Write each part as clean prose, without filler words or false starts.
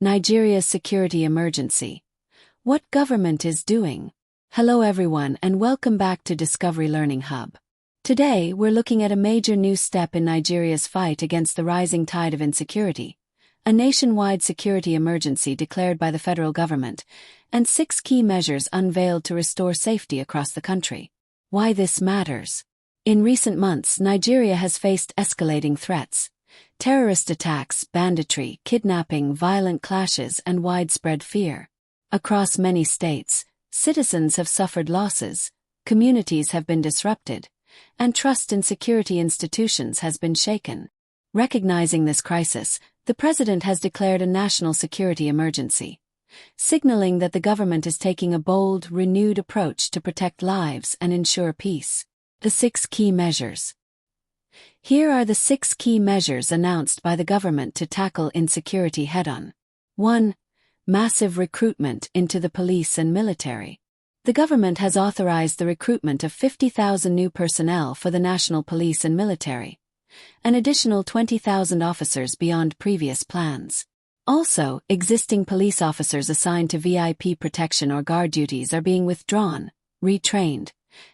Nigeria's security emergency. What government is doing? Hello everyone and welcome back to Discovery Learning Hub. Today we're looking at a major new step in Nigeria's fight against the rising tide of insecurity, a nationwide security emergency declared by the federal government, and 6 key measures unveiled to restore safety across the country. Why this matters? In recent months, Nigeria has faced escalating threats. Terrorist attacks, banditry, kidnapping, violent clashes, and widespread fear. Across many states, citizens have suffered losses, communities have been disrupted, and trust in security institutions has been shaken. Recognizing this crisis, the president has declared a national security emergency, signaling that the government is taking a bold, renewed approach to protect lives and ensure peace. The 6 key measures. Here are the 6 key measures announced by the government to tackle insecurity head-on. 1. Massive recruitment into the police and military. The government has authorized the recruitment of 50,000 new personnel for the national police and military, an additional 20,000 officers beyond previous plans. Also, existing police officers assigned to VIP protection or guard duties are being withdrawn, retrained,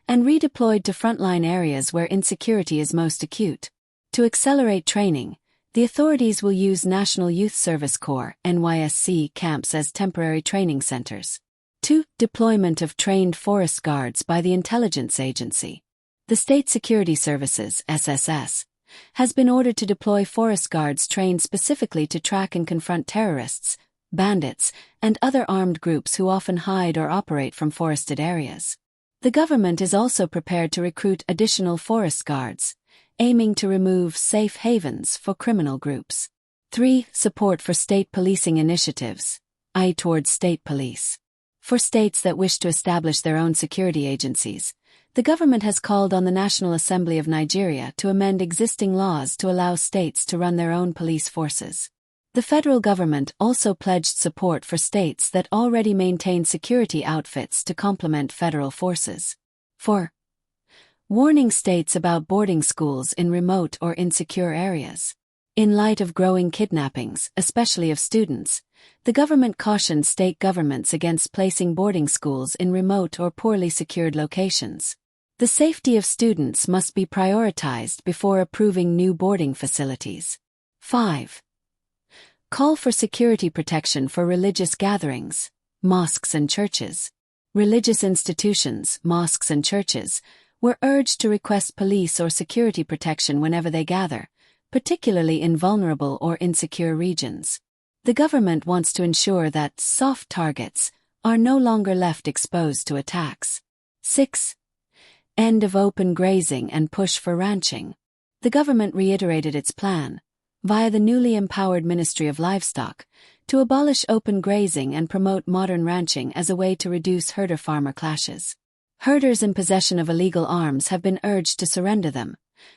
and redeployed to frontline areas where insecurity is most acute. To accelerate training, the authorities will use National Youth Service Corps (NYSC) camps as temporary training centers. 2. Deployment of trained forest guards by the intelligence agency. The State Security Services (SSS) has been ordered to deploy forest guards trained specifically to track and confront terrorists, bandits, and other armed groups who often hide or operate from forested areas. The government is also prepared to recruit additional forest guards, aiming to remove safe havens for criminal groups. 3. Support for state policing initiatives. Towards state police. For states that wish to establish their own security agencies, the government has called on the National Assembly of Nigeria to amend existing laws to allow states to run their own police forces. The federal government also pledged support for states that already maintain security outfits to complement federal forces. 4. Warning states about boarding schools in remote or insecure areas. In light of growing kidnappings, especially of students, the government cautioned state governments against placing boarding schools in remote or poorly secured locations. The safety of students must be prioritized before approving new boarding facilities. 5. Call for security protection for religious gatherings, mosques and churches. Religious institutions, mosques and churches, were urged to request police or security protection whenever they gather, particularly in vulnerable or insecure regions. The government wants to ensure that soft targets are no longer left exposed to attacks. 6. End of open grazing and push for ranching. The government reiterated its plan, via the newly empowered Ministry of Livestock, to abolish open grazing and promote modern ranching as a way to reduce herder-farmer clashes. Herders in possession of illegal arms have been urged to surrender them.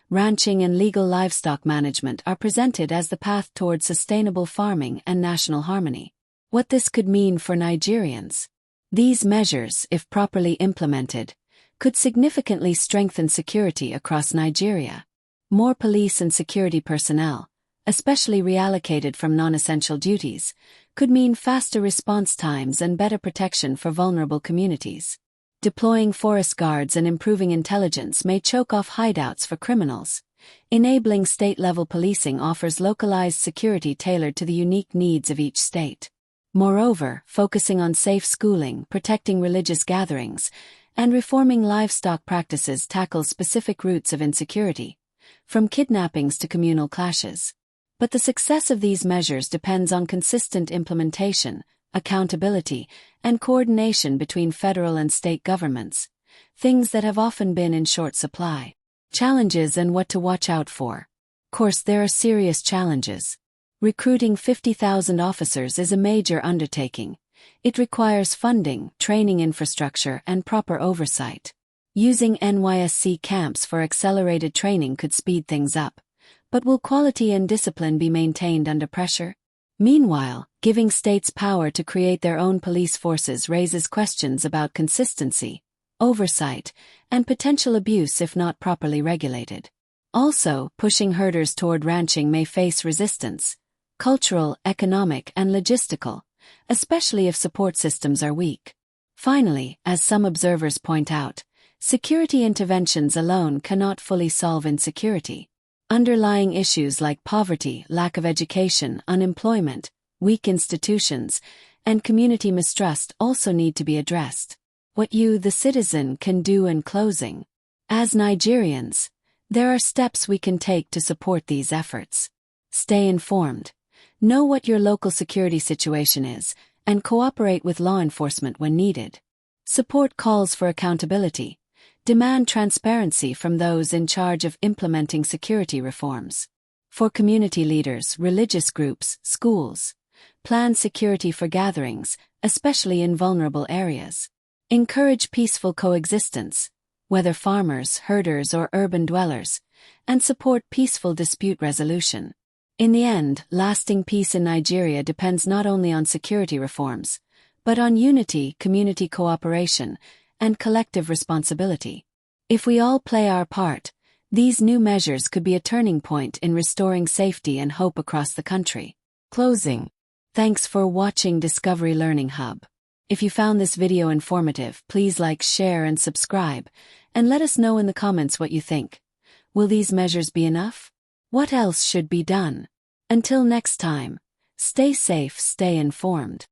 Ranching and legal livestock management are presented as the path toward sustainable farming and national harmony. What this could mean for Nigerians? These measures, if properly implemented, could significantly strengthen security across Nigeria. More police and security personnel, especially reallocated from non-essential duties, could mean faster response times and better protection for vulnerable communities. Deploying forest guards and improving intelligence may choke off hideouts for criminals. Enabling state-level policing offers localized security tailored to the unique needs of each state. Moreover, focusing on safe schooling, protecting religious gatherings, and reforming livestock practices tackles specific roots of insecurity, from kidnappings to communal clashes. But the success of these measures depends on consistent implementation, accountability, and coordination between federal and state governments, things that have often been in short supply. Challenges and what to watch out for. Of course, there are serious challenges. Recruiting 50,000 officers is a major undertaking. It requires funding, training infrastructure, and proper oversight. Using NYSC camps for accelerated training could speed things up. But will quality and discipline be maintained under pressure? Meanwhile, giving states power to create their own police forces raises questions about consistency, oversight, and potential abuse if not properly regulated. Also, pushing herders toward ranching may face resistance, cultural, economic, and logistical, especially if support systems are weak. Finally, as some observers point out, security interventions alone cannot fully solve insecurity. Underlying issues like poverty, lack of education, unemployment, weak institutions, and community mistrust also need to be addressed. What you, the citizen, can do in closing. As Nigerians, there are steps we can take to support these efforts. Stay informed. Know what your local security situation is, and cooperate with law enforcement when needed. Support calls for accountability. Demand transparency from those in charge of implementing security reforms. For community leaders, religious groups, schools, plan security for gatherings, especially in vulnerable areas. Encourage peaceful coexistence, whether farmers, herders, or urban dwellers, and support peaceful dispute resolution. In the end, lasting peace in Nigeria depends not only on security reforms, but on unity, community cooperation, and collective responsibility. If we all play our part, these new measures could be a turning point in restoring safety and hope across the country. Closing. Thanks for watching Discovery Learning Hub. If you found this video informative, please like, share, and subscribe, and let us know in the comments what you think. Will these measures be enough? What else should be done? Until next time, stay safe, stay informed.